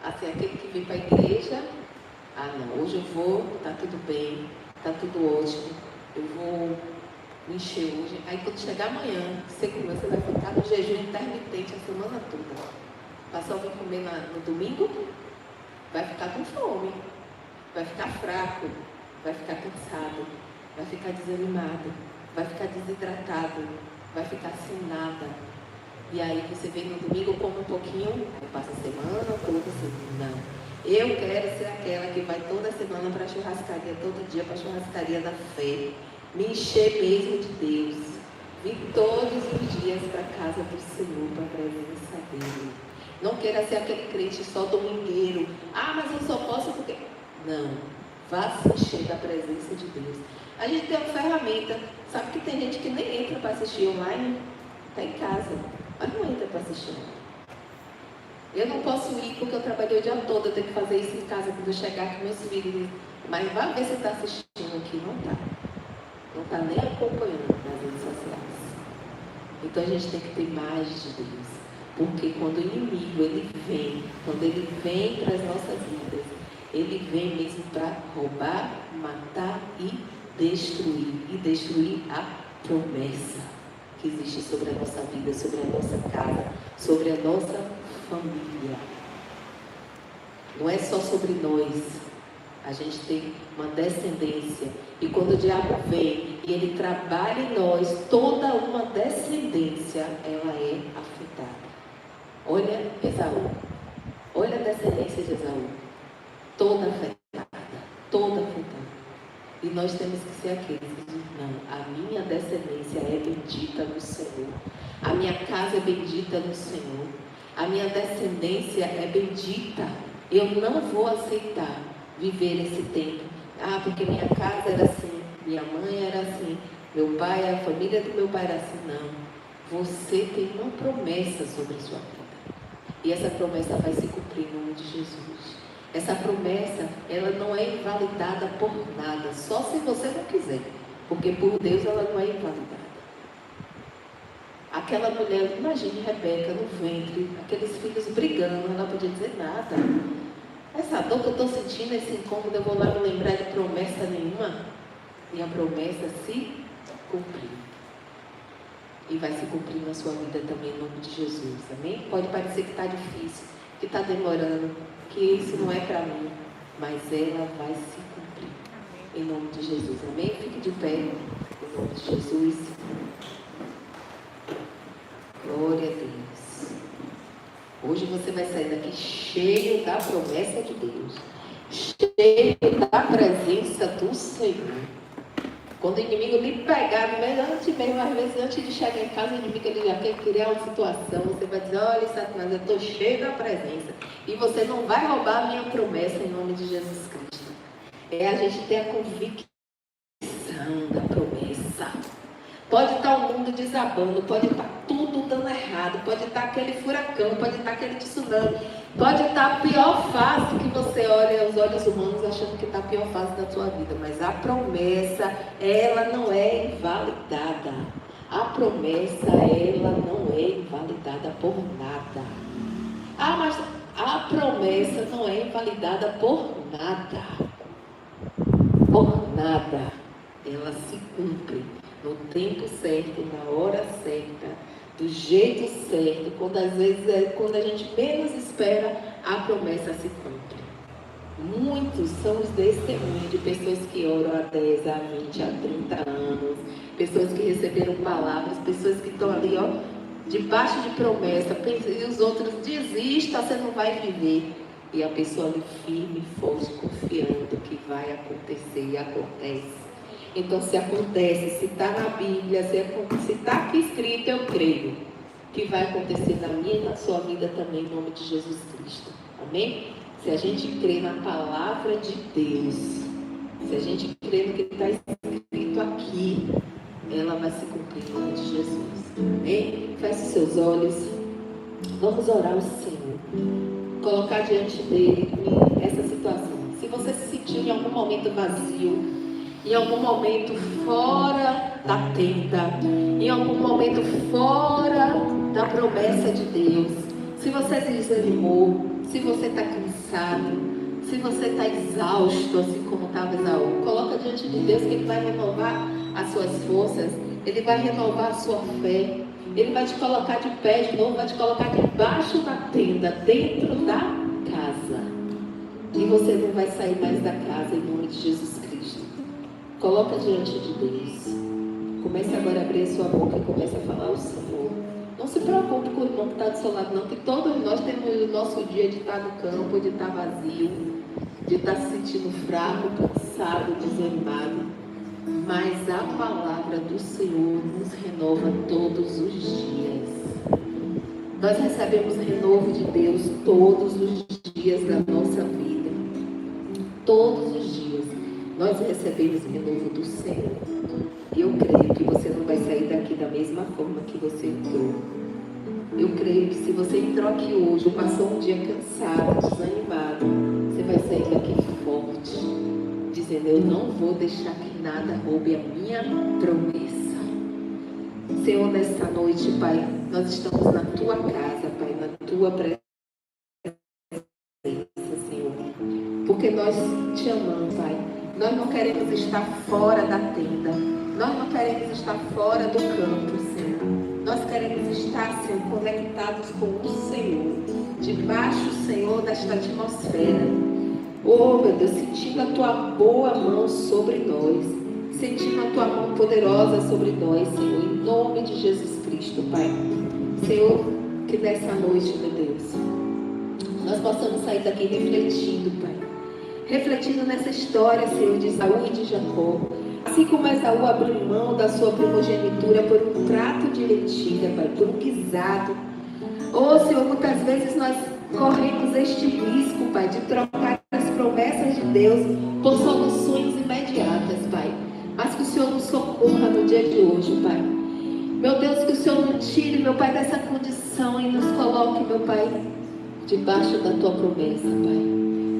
Assim, aquele que vem para a igreja, ah não, hoje eu vou, tá tudo bem. Tá tudo ótimo, eu vou me encher hoje. Aí quando chegar amanhã, você vai ficar no jejum intermitente a semana toda. Passar vir comer no domingo, vai ficar com fome, vai ficar fraco, vai ficar cansado, vai ficar desanimado, vai ficar desidratado, vai ficar sem nada. E aí você vem no domingo, come um pouquinho, aí passa a semana toda assim, não. Eu quero ser aquela que vai toda semana para a churrascaria, todo dia para a churrascaria da fé. Me encher mesmo de Deus. Vir todos os dias para a casa do Senhor, para a presença dEle. Não queira ser aquele crente só domingueiro. Ah, mas eu só posso porque... Não. Vá se encher da presença de Deus. A gente tem uma ferramenta. Sabe que tem gente que nem entra para assistir online? Está em casa, mas não entra para assistir online. Eu não posso ir porque eu trabalhei o dia todo, eu tenho que fazer isso em casa quando eu chegar com meus filhos. Mas vai ver se está assistindo aqui, não está. Não está nem acompanhando nas redes sociais. Então a gente tem que ter mais de Deus. Porque quando o inimigo, quando ele vem para as nossas vidas, ele vem mesmo para roubar, matar e destruir a promessa que existe sobre a nossa vida, sobre a nossa casa, sobre a nossa família. Não é só sobre nós. A gente tem uma descendência. E quando o diabo vem e ele trabalha em nós, toda uma descendência, ela é afetada. Olha Esaú. Olha a descendência de Esaú. Toda afetada. Toda afetada. E nós temos que ser aqueles que dizem, não, a minha descendência é bendita no Senhor. A minha casa é bendita no Senhor. A minha descendência é bendita. Eu não vou aceitar viver esse tempo. Ah, porque minha casa era assim, minha mãe era assim, meu pai, a família do meu pai era assim. Não. Você tem uma promessa sobre a sua vida. E essa promessa vai se cumprir no nome de Jesus. Essa promessa, ela não é invalidada por nada, só se você não quiser. Porque por Deus ela não é invalidada. Aquela mulher, imagine Rebeca no ventre, aqueles filhos brigando, ela não podia dizer nada. Essa dor que eu estou sentindo, esse incômodo, eu vou lá não lembrar de promessa nenhuma. E a promessa se cumpriu. E vai se cumprir na sua vida também, em nome de Jesus. Amém? Pode parecer que está difícil, que está demorando, que isso não é para mim, mas ela vai se cumprir. Em nome de Jesus. Amém? Fique de pé. Em nome de Jesus. Glória a Deus. Hoje você vai sair daqui cheio da promessa de Deus. Cheio da presença do Senhor. Quando o inimigo me pegar, às vezes antes de chegar em casa, o inimigo ele já quer criar uma situação. Você vai dizer, olha Satanás, eu estou cheio da presença. E você não vai roubar a minha promessa em nome de Jesus Cristo. É a gente ter a convicção da promessa. Pode estar o mundo desabando, pode estar tudo dando errado, pode estar aquele furacão, pode estar aquele tsunami, pode estar a pior fase que você olha aos olhos humanos achando que está a pior fase da sua vida, mas a promessa, ela não é invalidada. A promessa, ela não é invalidada por nada. Ah, mas a promessa não é invalidada por nada. Por nada. Ela se cumpre no tempo certo, na hora certa, do jeito certo, quando às vezes quando a gente menos espera, a promessa se cumpre. Muitos são os testemunhos de pessoas que oram há 10, há 20, há 30 anos, pessoas que receberam palavras, pessoas que estão ali, ó, debaixo de promessa, e os outros desistam, você não vai viver. E a pessoa ali firme, forte, confiando que vai acontecer e acontece. Então, se acontece, se está na Bíblia, se está aqui escrito, eu creio que vai acontecer na minha e na sua vida também, em nome de Jesus Cristo. Amém? Se a gente crê na palavra de Deus, se a gente crê no que está escrito aqui, ela vai se cumprir em nome de Jesus. Amém? Feche seus olhos. Vamos orar ao Senhor. Colocar diante dele essa situação. Se você se sentiu em algum momento vazio, em algum momento fora da tenda, em algum momento fora da promessa de Deus, se você se desanimou, se você está cansado, se você está exausto, assim como estava Esaú, coloca diante de Deus que Ele vai renovar as suas forças, Ele vai renovar a sua fé, Ele vai te colocar de pé de novo, vai te colocar debaixo da tenda, dentro da casa. E você não vai sair mais da casa em nome de Jesus Cristo. Coloca diante de Deus. Comece agora a abrir a sua boca e comece a falar ao Senhor. Não se preocupe com o irmão que está do seu lado, não, que todos nós temos o nosso dia de estar no campo, de estar vazio, de estar se sentindo fraco, cansado, desanimado. Mas a palavra do Senhor nos renova todos os dias. Nós recebemos renovo de Deus todos os dias da nossa vida. Todos os dias nós recebemos renovo do Senhor. E eu creio que você não vai sair daqui da mesma forma que você entrou. Eu creio que se você entrou aqui hoje ou passou um dia cansado, desanimado, você vai sair daqui forte, dizendo: eu não vou deixar que nada roube a minha promessa. Senhor, nesta noite, Pai, nós estamos na Tua casa, Pai, na Tua presença, Senhor, porque nós Te amamos, Pai. Nós não queremos estar fora da tenda, nós não queremos estar fora do campo, Senhor. Nós queremos estar, Senhor, conectados com o Senhor, debaixo, Senhor, desta atmosfera. Oh, meu Deus, sentindo a Tua boa mão sobre nós, sentindo a Tua mão poderosa sobre nós, Senhor, em nome de Jesus Cristo, Pai. Senhor, que nessa noite, meu Deus, nós possamos sair daqui refletindo, Pai. Refletindo nessa história, Senhor, de Esaú e de Jacó. Assim como Esaú abriu mão da sua primogenitura por um prato de lentilha, Pai, por um guisado. Oh, Senhor, muitas vezes nós corremos este risco, Pai, de trocar as promessas de Deus por soluções imediatas, Pai. Mas que o Senhor nos socorra no dia de hoje, Pai. Meu Deus, que o Senhor nos tire, meu Pai, dessa condição e nos coloque, meu Pai, debaixo da Tua promessa, Pai.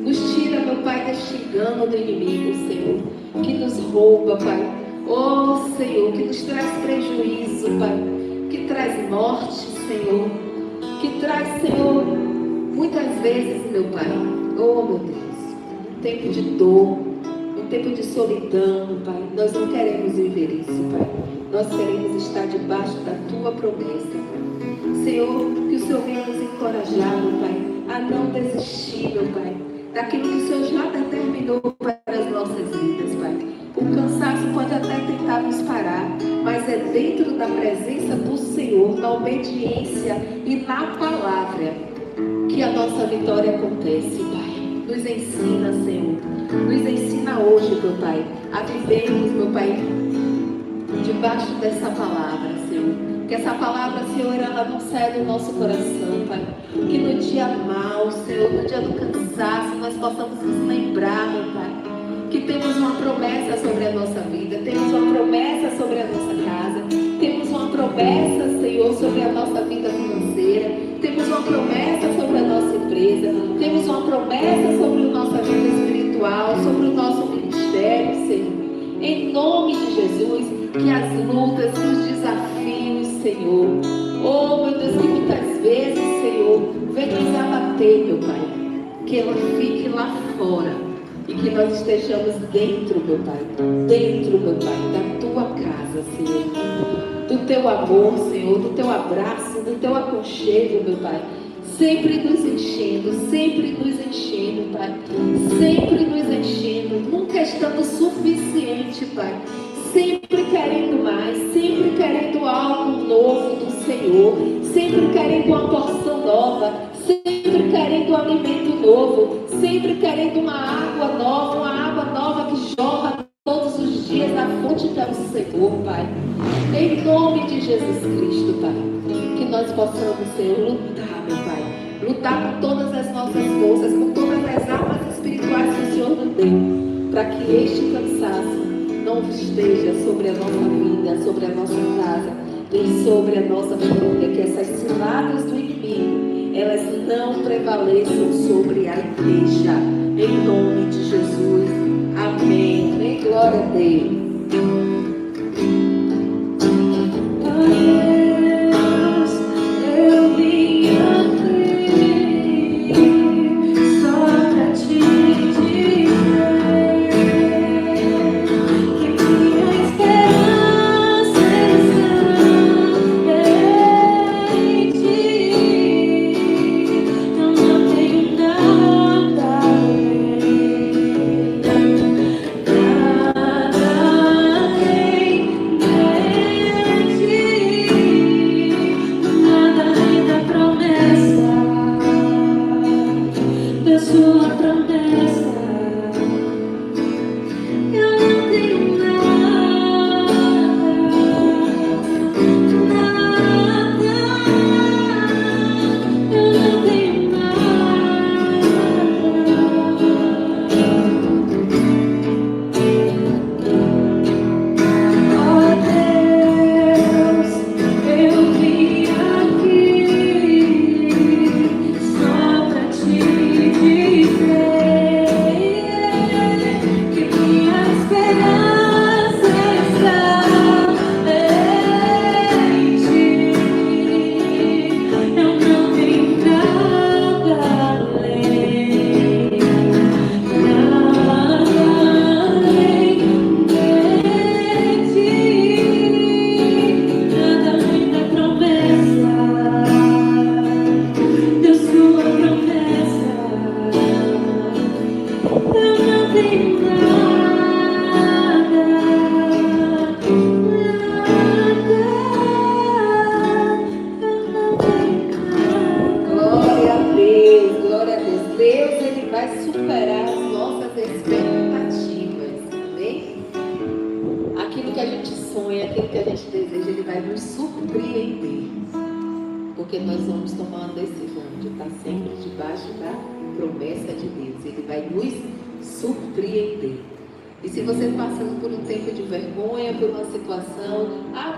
Nos tira, meu Pai, deste engano do inimigo, Senhor, que nos rouba, Pai. Oh, Senhor, que nos traz prejuízo, Pai, que traz morte, Senhor, que traz, Senhor, muitas vezes, meu Pai, oh, meu Deus, um tempo de dor, um tempo de solidão, Pai. Nós não queremos viver isso, Pai. Nós queremos estar debaixo da Tua promessa, Pai. Senhor, que o Senhor venha nos encorajar, meu Pai, a não desistir, meu Pai, daquilo que o Senhor já determinou para as nossas vidas, Pai. O cansaço pode até tentar nos parar, mas é dentro da presença do Senhor, na obediência e na palavra, que a nossa vitória acontece, Pai. Nos ensina, Senhor. Nos ensina hoje, meu Pai, a vivermos, meu Pai, debaixo dessa palavra, Senhor. Que essa palavra, Senhor, ela não saia do nosso coração, Pai. Que no dia mau, Senhor, no dia do cansaço, nós possamos nos lembrar, meu Pai, que temos uma promessa sobre a nossa vida, temos uma promessa sobre a nossa casa, temos uma promessa, Senhor, sobre a nossa vida financeira, temos uma promessa sobre a nossa empresa, temos uma promessa sobre a nossa vida espiritual, sobre o nosso ministério, Senhor. Em nome de Jesus, que as lutas, que os desafios, Senhor, oh, meu Deus, que muitas vezes, Senhor, vem nos abater, meu Pai, que ela fique lá fora e que nós estejamos dentro, meu Pai, da Tua casa, Senhor, do Teu amor, Senhor, do Teu abraço, do Teu aconchego, meu Pai, sempre nos enchendo, Pai, sempre nos enchendo, nunca estando suficiente, Pai, sempre querendo mais, sempre querendo algo novo do Senhor, sempre querendo uma porção nova, sempre querendo um alimento novo, sempre querendo uma água nova que jorra todos os dias na fonte que é o Senhor, Pai. Em nome de Jesus Cristo, Pai, que nós possamos, Senhor, lutar, meu Pai, lutar com todas as nossas forças, com todas as armas espirituais que o Senhor nos deu, para que este cansaço não esteja sobre a nossa vida, sobre a nossa casa e sobre a nossa família, que essas ciladas do inimigo, elas não prevaleçam sobre a igreja, em nome de Jesus, amém, amém, glória a Deus.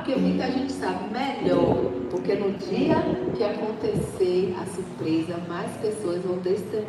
Porque muita gente sabe melhor, porque no dia que acontecer a surpresa, mais pessoas vão testemunhar.